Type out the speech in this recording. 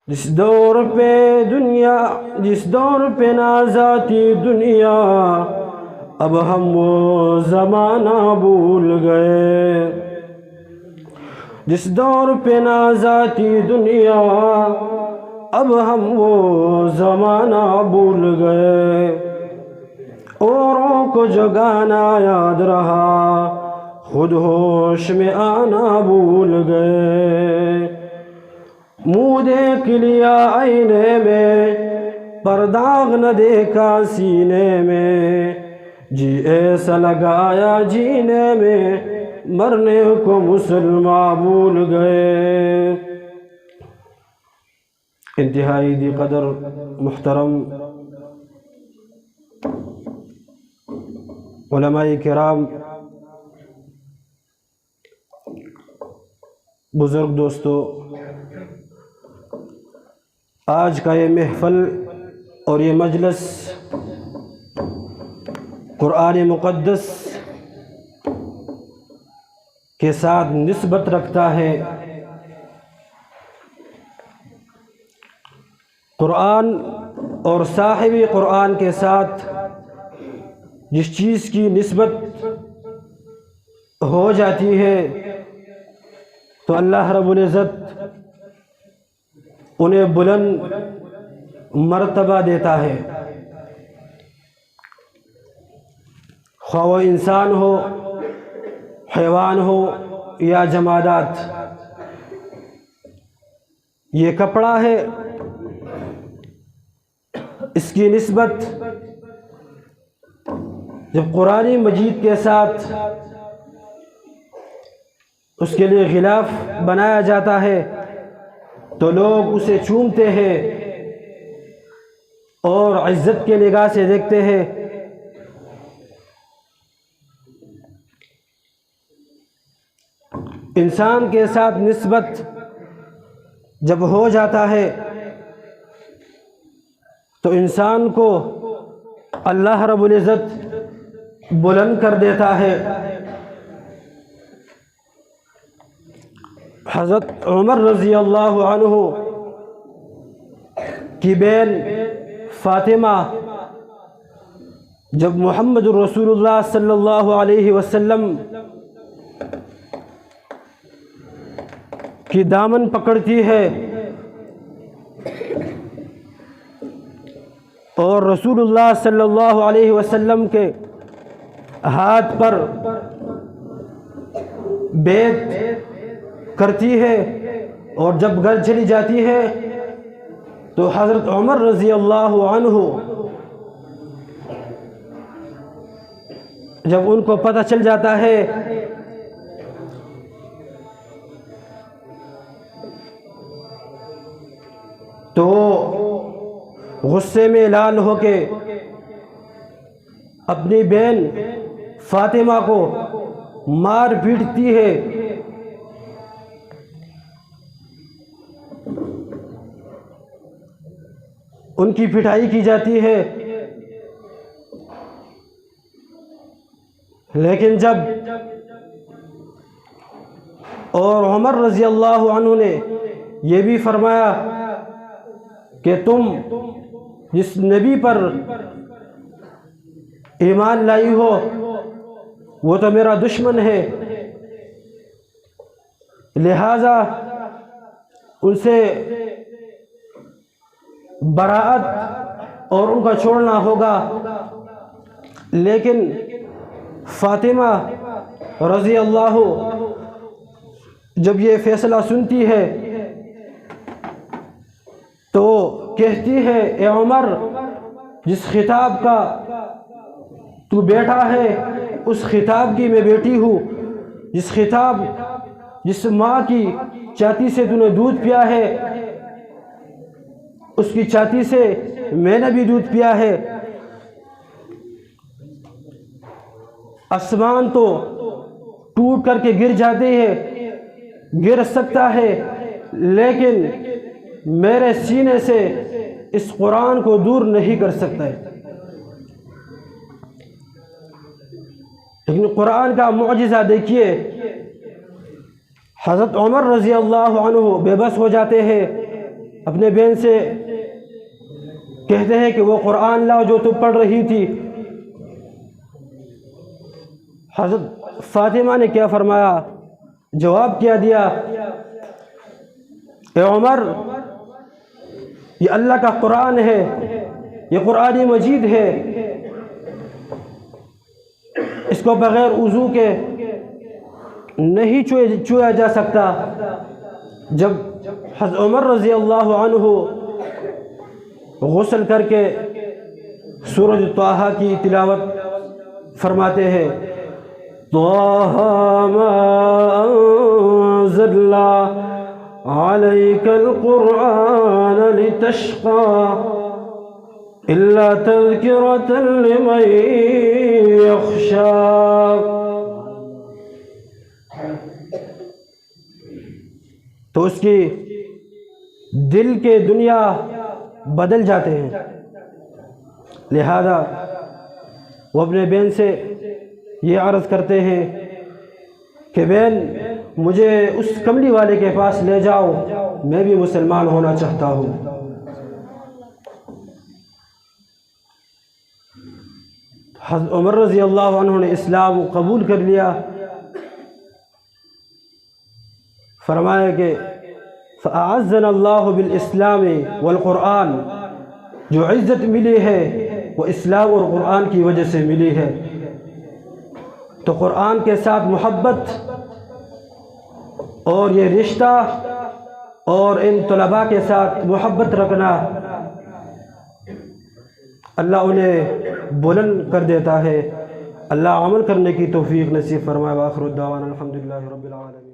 جس دور پہ ناز آتی دنیا، اب ہم وہ زمانہ بھول گئے۔ جس دور پہ ناز آتی دنیا، اب ہم وہ زمانہ بھول گئے۔ اوروں کو جو گانا یاد رہا، خود ہوش میں آنا بھول گئے۔ منہ دیکھ لیا آئینے میں، پر داغ نہ دیکھا سینے میں۔ جی ایسا لگایا جینے میں، مرنے کو مسلمان بھول گئے۔ انتہائی دی قدر محترم علماء کرام، بزرگ دوستو، آج کا یہ محفل اور یہ مجلس قرآن مقدس کے ساتھ نسبت رکھتا ہے۔ قرآن اور صاحب قرآن کے ساتھ جس چیز کی نسبت ہو جاتی ہے تو اللہ رب العزت انہیں بلند مرتبہ دیتا ہے، خواہ وہ انسان ہو، حیوان ہو یا جمادات۔ یہ کپڑا ہے، اس کی نسبت جب قرآن مجید کے ساتھ اس کے لیے غلاف بنایا جاتا ہے تو لوگ اسے چومتے ہیں اور عزت کے نگاہ سے دیکھتے ہیں۔ انسان کے ساتھ نسبت جب ہو جاتا ہے تو انسان کو اللہ رب العزت بلند کر دیتا ہے۔ حضرت عمر رضی اللہ عنہ کی بہن فاطمہ جب محمد رسول اللہ صلی اللہ علیہ وسلم کی دامن پکڑتی ہے اور رسول اللہ صلی اللہ علیہ وسلم کے ہاتھ پر بیعت کرتی ہے اور جب گھر چلی جاتی ہے تو حضرت عمر رضی اللہ عنہ جب ان کو پتہ چل جاتا ہے تو غصے میں لال ہو کے اپنی بہن فاطمہ کو مار پیٹتی ہے۔ ان کی پٹائی کی جاتی ہے، لیکن جب اور عمر رضی اللہ عنہ نے یہ بھی فرمایا کہ تم جس نبی پر ایمان لائی ہو وہ تو میرا دشمن ہے، لہذا ان سے براءت اور ان کا چھوڑنا ہوگا۔ لیکن فاطمہ رضی اللہ جب یہ فیصلہ سنتی ہے تو کہتی ہے، اے عمر، جس خطاب کا تو بیٹا ہے اس خطاب کی میں بیٹی ہوں، جس ماں کی چھاتی سے تو نے دودھ پیا ہے اس کی چھاتی سے میں نے بھی دودھ پیا ہے۔ آسمان تو ٹوٹ کر کے گر جاتے ہیں، گر سکتا ہے، لیکن میرے سینے سے اس قرآن کو دور نہیں کر سکتا ہے۔ لیکن قرآن کا معجزہ دیکھیے، حضرت عمر رضی اللہ عنہ بے بس ہو جاتے ہیں اپنے بہن سے کہتے ہیں کہ وہ قرآن لاؤ جو تو پڑھ رہی تھی۔ حضرت فاطمہ نے کیا فرمایا، جواب کیا دیا، اے عمر، یہ اللہ کا قرآن ہے، یہ قرآن مجید ہے، اس کو بغیر وضو کے نہیں چھویا جا سکتا۔ جب حضرت عمر رضی اللہ عنہ غسل کر کے سورۃ طٰہٰ کی تلاوت فرماتے ہیں، طٰہٰ ما انزلنا علیک القرآن لتشقى الا تذکرۃ لمن یخشی۔ تو اس کی دل کے دنیا بدل جاتے ہیں۔ لہذا وہ اپنے بہن سے یہ عرض کرتے ہیں کہ بہن، مجھے اس کملی والے کے پاس لے جاؤ، میں بھی مسلمان ہونا چاہتا ہوں۔ حضرت عمر رضی اللہ عنہ نے اسلام قبول کر لیا۔ فرمایا کہ فَأَعَزَّنَا اللَّهُ بِالْإِسْلَامِ وَالْقُرْآنِ، جو عزت ملی ہے وہ اسلام اور قرآن کی وجہ سے ملی ہے۔ تو قرآن کے ساتھ محبت اور یہ رشتہ اور ان طلباء کے ساتھ محبت رکھنا اللہ انہیں بلند کر دیتا ہے۔ اللہ عمل کرنے کی توفیق نصیب فرمائے۔ وآخر الدعوانا الحمدللہ رب العالمین۔